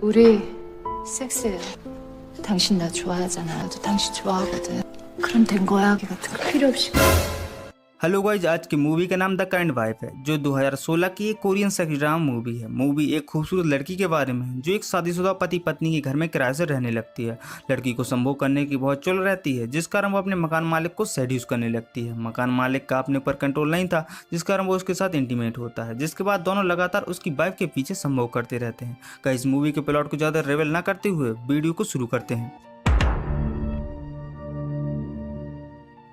우리 섹스해요. 당신 나 좋아하잖아. 나도 당신 좋아하거든. 그럼 된 거야. 이 같은 거 필요 없이. Hello guys, आज की movie का नाम द काइंड वाइफ है, जो 2016 की एक कोरियन सेक्स ड्रामा मूवी है। मूवी एक खूबसूरत लड़की के बारे में है जो एक शादीशुदा पति पत्नी के घर में किराए से रहने लगती है। लड़की को संभोग करने की बहुत चुल रहती है, जिस कारण वो अपने मकान मालिक को सेड्यूस करने लगती है। मकान मालिक का अपने ऊपर कंट्रोल नहीं था, जिस कारण वो उसके साथ इंटीमेट होता है, जिसके बाद दोनों लगातार उसकी वाइफ के पीछे संभोग करते रहते हैं। गाइज, इस मूवी के प्लॉट को ज़्यादा रिवील न करते हुए वीडियो को शुरू करते हैं।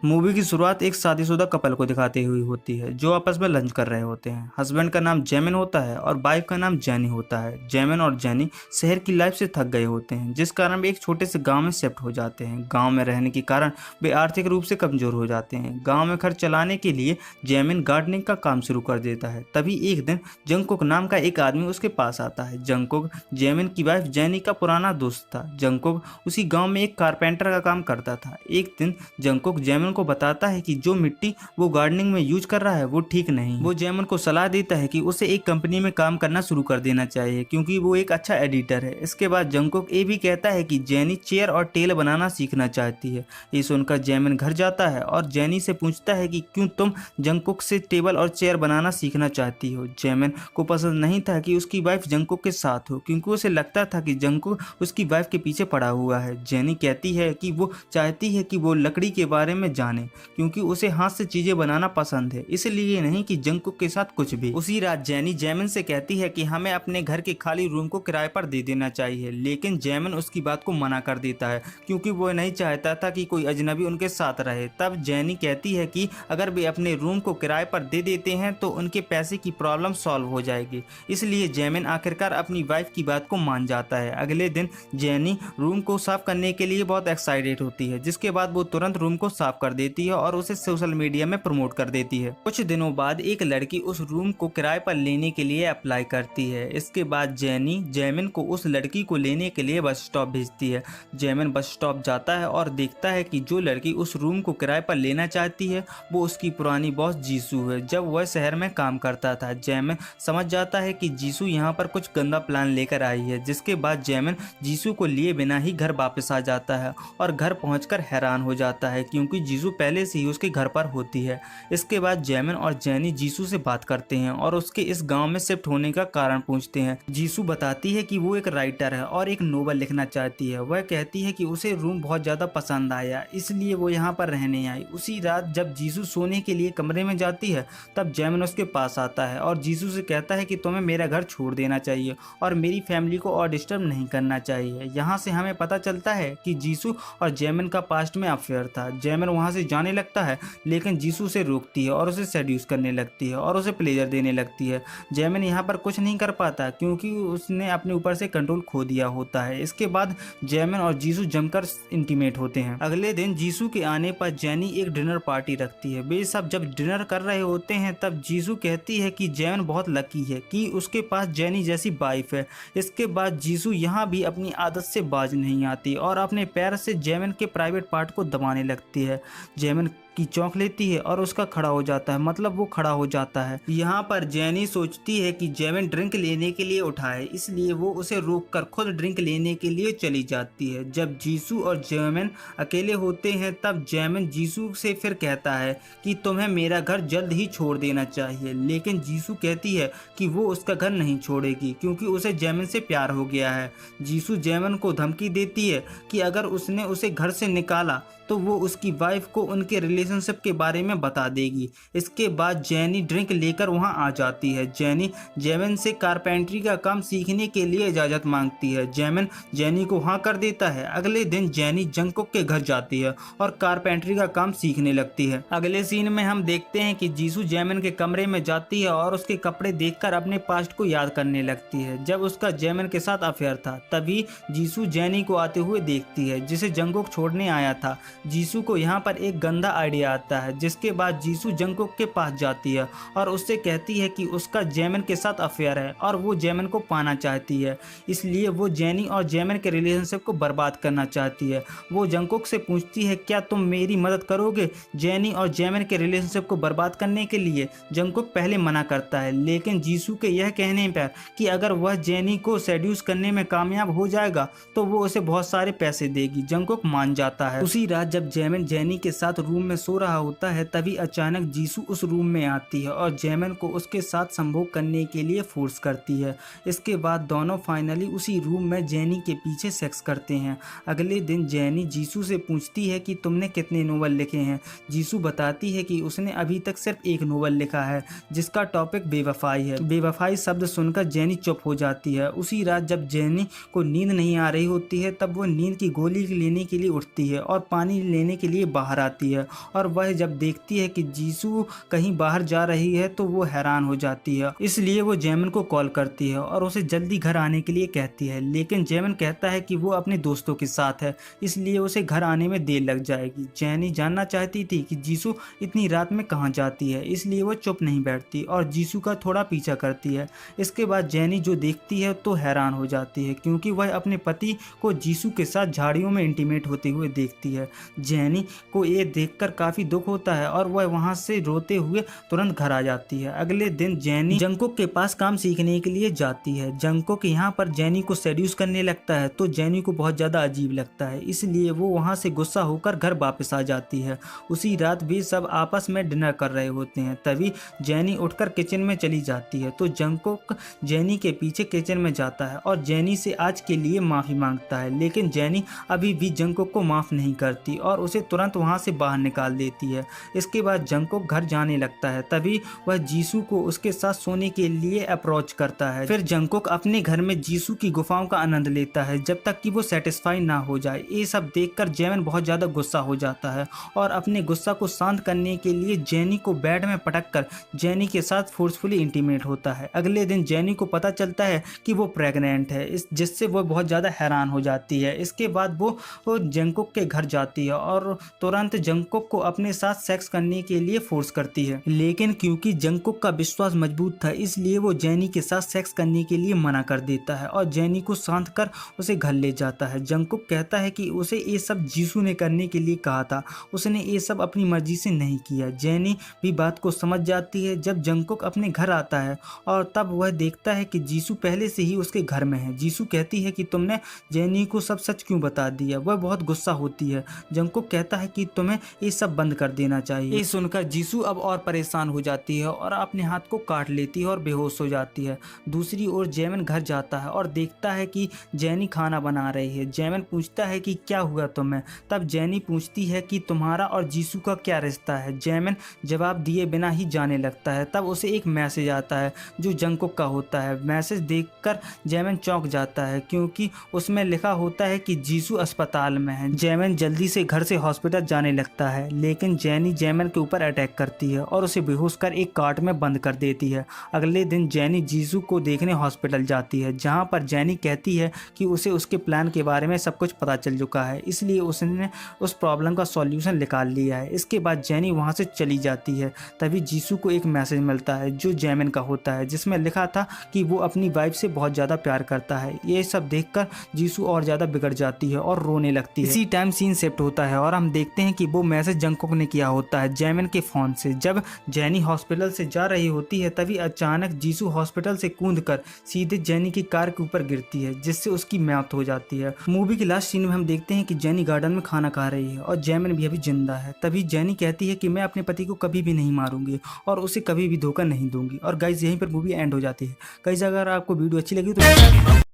मूवी की शुरुआत एक शादीशुदा कपल को दिखाते हुए होती है जो आपस में लंच कर रहे होते हैं। हस्बैंड का नाम जैमिन होता है और वाइफ का नाम जैनी होता है। जैमिन और जैनी शहर की लाइफ से थक गए होते हैं, जिस कारण वे एक छोटे से गांव में शिफ्ट हो जाते हैं। गांव में रहने के कारण वे आर्थिक रूप से कमजोर हो जाते हैं। गांव में खर्च चलाने के लिए जैमिन गार्डनिंग का काम शुरू कर देता है। तभी एक दिन जंगकुक नाम का एक आदमी उसके पास आता है। जंगकुक जैमिन की वाइफ जैनी का पुराना दोस्त था। जंगकुक उसी गाँव में एक कारपेंटर का काम करता था। एक दिन जंगकुक जैमिन को बताता है कि जो मिट्टी वो गार्डनिंग में यूज कर रहा है वो ठीक नहीं। वो जैमिन को सलाह देता है कि उसे एक कंपनी में काम करना शुरू कर देना चाहिए, क्योंकि वो एक अच्छा एडिटर है। इसके बाद जंगकुक ये भी कहता है कि जैनी चेयर और टेल बनाना सीखना चाहती है। ये सुनकर जैमिन घर जाता है और जैनी से पूछता है कि क्यों तुम जंगकुक से टेबल और चेयर बनाना सीखना चाहती हो। जैमिन को पसंद नहीं था कि उसकी वाइफ जंगकुक के साथ हो, क्योंकि उसे लगता था कि जंगकुक उसकी वाइफ के पीछे पड़ा हुआ है। जैनी कहती है कि वो चाहती है कि वो लकड़ी के बारे में जाने, क्योंकि उसे हाथ से चीजें बनाना पसंद है, इसलिए नहीं कि जंगकुक के साथ कुछ भी। उसी रात जैनी जैमिन से कहती है कि हमें अपने घर के खाली रूम को किराए पर दे देना चाहिए, लेकिन जैमिन उसकी बात को मना कर देता है, क्योंकि वो नहीं चाहता था कि कोई अजनबी उनके साथ रहे। तब जैनी कहती है कि अगर वे अपने रूम को किराए पर दे देते हैं तो उनके पैसे की प्रॉब्लम सॉल्व हो जाएगी। इसलिए जैमिन आखिरकार अपनी वाइफ की बात को मान जाता है। अगले दिन जैनी रूम को साफ करने के लिए बहुत एक्साइटेड होती है, जिसके बाद वो तुरंत रूम को साफ कर देती है और उसे सोशल मीडिया में प्रमोट कर देती है। कुछ दिनों बाद एक लड़की उस रूम को किराए पर लेने के लिए अप्लाई करती है। इसके बाद जैनी जैमिन को उस लड़की को लेने के लिए बस स्टॉप भेजती है। जैमिन बस स्टॉप जाता है और देखता है कि जो लड़की उस रूम को किराए पर लेना चाहती है वो उसकी पुरानी बॉस जीसू है, जब वह शहर में काम करता था। जैमिन समझ जाता है कि जीसू यहाँ पर कुछ गंदा प्लान लेकर आई है, जिसके बाद जैमिन जीसू को लिए बिना ही घर वापस आ जाता है और घर पहुंचकर हैरान हो जाता है, क्योंकि जीसू पहले से ही उसके घर पर होती है। इसके बाद जैमिन और जैनी जीसू से बात करते हैं और उसके इस गांव में शिफ्ट होने का कारण पूछते हैं। जीसू बताती है कि वो एक राइटर है और एक नोवेल लिखना चाहती है। वह कहती है कि उसे रूम बहुत ज्यादा पसंद आया, इसलिए वो यहाँ पर रहने आई। उसी रात जब जीसू सोने के लिए कमरे में जाती है, तब जैमिन उसके पास आता है और जीसू से कहता है कि तुम्हें मेरा घर छोड़ देना चाहिए और मेरी फैमिली को और डिस्टर्ब नहीं करना चाहिए। यहाँ से हमें पता चलता है कि जीसू और जैमिन का पास्ट में अफेयर था। जैमिन वहाँ से जाने लगता है, लेकिन जीसू से रोकती है और उसे सेड्यूस करने लगती है और उसे प्लेजर देने लगती है। जैमिन यहाँ पर कुछ नहीं कर पाता, क्योंकि उसने अपने ऊपर से कंट्रोल खो दिया होता है। इसके बाद जैमिन और जीसू जमकर इंटीमेट होते हैं। अगले दिन जीसू के आने पर जैनी एक डिनर पार्टी रखती है। वे सब जब डिनर कर रहे होते हैं, तब जीसू कहती है कि जैमिन बहुत लकी है कि उसके पास जैनी जैसी वाइफ है। इसके बाद जीसू यहाँ भी अपनी आदत से बाज नहीं आती और अपने पैर से जैमिन के प्राइवेट पार्ट को दबाने लगती है। जैमिन की चौंक लेती है और उसका खड़ा हो जाता है, मतलब वो खड़ा हो जाता है। यहाँ पर जैनी सोचती है कि जैमिन ड्रिंक लेने के लिए उठाए, इसलिए वो उसे रोककर खुद ड्रिंक लेने के लिए चली जाती है। जब जीसू और जैमिन अकेले होते हैं, तब जैमिन जीसू से फिर कहता है कि तुम्हें मेरा घर जल्द ही छोड़ देना चाहिए, लेकिन जीसू कहती है कि वो उसका घर नहीं छोड़ेगी, क्योंकि उसे जैमिन से प्यार हो गया है। जीसू जैमिन को धमकी देती है कि अगर उसने उसे घर से निकाला तो वो उसकी वाइफ को उनके रिलेशनशिप के बारे में बता देगी। इसके बाद जैनी ड्रिंक लेकर वहां आ जाती है। जैनी जैमिन से कारपेंटरी का काम सीखने के लिए इजाज़त मांगती है। जैमिन जैनी को हाँ कर देता है। अगले दिन जैनी जंगकुक के घर जाती है और कारपेंटरी का काम सीखने लगती है। अगले सीन में हम देखते हैं कि जीसू जैमिन के कमरे में जाती है और उसके कपड़े देखकर अपने पास्ट को याद करने लगती है, जब उसका जैमिन के साथ अफेयर था। तभी जीसू जैनी को आते हुए देखती है, जिसे जंगकुक छोड़ने आया था। जीसू को यहाँ पर एक गंदा आइडिया आइडिया आता है, जिसके बाद जीसू जंगकुक के पास जाती है और उससे कहती है कि उसका जैमिन के साथ अफेयर है और वो जैमिन को पाना चाहती है, इसलिए वो जेनी और जैमिन के रिलेशनशिप को बर्बाद करना चाहती है। वो जंगकुक से पूछती है क्या तुम मेरी मदद करोगे जेनी और जैमिन के रिलेशनशिप को बर्बाद करने के लिए। जंगकुक पहले मना करता है, लेकिन जीसू के यह कहने पर कि अगर वह जेनी को सेड्यूस करने में कामयाब हो जाएगा तो वो उसे बहुत सारे पैसे देगी। जंगकुक मान जाता है। उसी रात जब जैमिन जेनी के साथ रूम में सो रहा होता है, तभी अचानक जीसू उस रूम में आती है और जैमिन को उसके साथ संभोग करने के लिए फोर्स करती है। इसके बाद दोनों फाइनली उसी रूम में जेनी के पीछे सेक्स करते हैं। अगले दिन जेनी जीसू से पूछती है कि तुमने कितने नोवेल लिखे हैं। जीसू बताती है कि उसने अभी तक सिर्फ एक नोवेल लिखा है जिसका टॉपिक बेवफाई है। बेवफाई शब्द सुनकर जेनी चुप हो जाती है। उसी रात जब जेनी को नींद नहीं आ रही होती है, तब वो नींद की गोली लेने के लिए उठती है और पानी लेने के लिए बाहर आती है और वह जब देखती है कि जीसू कहीं बाहर जा रही है तो वो हैरान हो जाती है। इसलिए वो जैमिन को कॉल करती है और उसे जल्दी घर आने के लिए कहती है, लेकिन जैमिन कहता है कि वो अपने दोस्तों के साथ है, इसलिए उसे घर आने में देर लग जाएगी। जेनी जानना चाहती थी कि जीसू इतनी रात में कहाँ जाती है, इसलिए वो चुप नहीं बैठती और जीसू का थोड़ा पीछा करती है। इसके बाद जेनी जो देखती है तो हैरान हो जाती है, क्योंकि वह अपने पति को जीसू के साथ झाड़ियों में इंटीमेट होते हुए देखती है। जेनी को ये देखकर काफी दुख होता है और वह वहां से रोते हुए तुरंत घर आ जाती है। अगले दिन जेनी जंगकुक के पास काम सीखने के लिए जाती है। जंगकुक यहाँ पर जेनी को सेड्यूस करने लगता है तो जेनी को बहुत ज्यादा अजीब लगता है, इसलिए वो वहां से गुस्सा होकर घर वापस आ जाती है। उसी रात वे सब आपस में डिनर कर रहे होते हैं, तभी जेनी उठकर किचन में चली जाती है तो जंगकुक जेनी के पीछे किचन में जाता है और जेनी से आज के लिए माफी मांगता है, लेकिन जेनी अभी भी जंगकुक को माफ नहीं करती और उसे तुरंत वहां से बाहर निकाल देती है। इसके बाद जंगकुक घर जाने लगता है, तभी वह जीसू को उसके साथ सोने के लिए अप्रोच करता है। फिर जंगकुक अपने घर में जीसू की गुफाओं का आनंद लेता है जब तक कि वो सेटिस्फाई ना हो जाए। ये सब देखकर जैमिन बहुत ज्यादा गुस्सा हो जाता है और अपने गुस्सा को शांत करने के लिए जेनी को बेड में पटककर जेनी के साथ फोर्सफुली इंटीमेट होता है। अगले दिन जेनी को पता चलता है कि वो प्रेग्नेंट है, जिससे वो बहुत ज्यादा हैरान हो जाती है। इसके बाद वो जंगकुक के घर जाती है और तुरंत जंगकुक को अपने साथ सेक्स करने के लिए फोर्स करती है, लेकिन क्योंकि जंगकुक का विश्वास मजबूत था इसलिए वो जेनी के साथ सेक्स करने के लिए मना कर देता है और जेनी को शांत कर उसे घर ले जाता है। जंगकुक कहता है कि उसे ये सब जीसू ने करने के लिए कहा था, उसने ये सब अपनी मर्जी से नहीं किया। जेनी भी बात को समझ जाती है जब जंगकुक अपने घर आता है और तब वह देखता है कि जीसू पहले से ही उसके घर में है। जीसू कहती है कि तुमने जेनी को सब सच क्यों बता दिया। वह बहुत गुस्सा होती है। जंगकुक कहता है कि तुम्हें ये सब बंद कर देना चाहिए। ये सुनकर जीसू अब और परेशान हो जाती है और अपने हाथ को काट लेती है और बेहोश हो जाती है। दूसरी ओर जैमिन घर जाता है और देखता है कि जेनी खाना बना रही है। जैमिन पूछता है कि क्या हुआ तुम्हें। तब जेनी पूछती है कि तुम्हारा और जीसू का क्या रिश्ता है। जैमिन जवाब दिए बिना ही जाने लगता है। तब उसे एक मैसेज आता है जो जंगकुक का होता है। मैसेज देखकर जैमिन चौंक जाता है क्योंकि उसमें लिखा होता है कि जीसू अस्पताल में है। जैमिन जल्दी से घर से हॉस्पिटल जाने लगता है, लेकिन जेनी जैमिन के ऊपर अटैक करती है और उसे बेहोश कर एक कार्ट में बंद कर देती है। अगले दिन जेनी जीसू को देखने हॉस्पिटल जाती है, जहां पर जेनी कहती है कि उसे उसके प्लान के बारे में सब कुछ पता चल चुका है, इसलिए उसने उस प्रॉब्लम का सॉल्यूशन निकाल लिया है। इसके बाद जेनी वहां से चली जाती है। तभी जीसू को एक मैसेज मिलता है जो जैमिन का होता है, जिसमें लिखा था कि वो अपनी वाइफ से बहुत ज़्यादा प्यार करता है। ये सब देखकर जीसू और ज़्यादा बिगड़ जाती है और रोने लगती है। इसी टाइम सीन शिफ्ट होता है और हम देखते हैं कि वो मैसेज जंगकुक ने किया होता है जैमिन के फ़ोन से। जब जेनी हॉस्पिटल से जा रही होती है तभी अचानक जीसू हॉस्पिटल से कूदकर सीधे जेनी की कार के ऊपर गिरती है, जिससे उसकी मौत हो जाती है। मूवी के लास्ट सीन में हम देखते हैं कि जेनी गार्डन में खाना खा रही है और जैमिन भी अभी जिंदा है। तभी जेनी कहती है कि मैं अपने पति को कभी भी नहीं मारूंगी और उसे कभी भी धोखा नहीं दूंगी। और गाइस यहीं पर मूवी एंड हो जाती है। गाइस अगर आपको वीडियो अच्छी लगी तो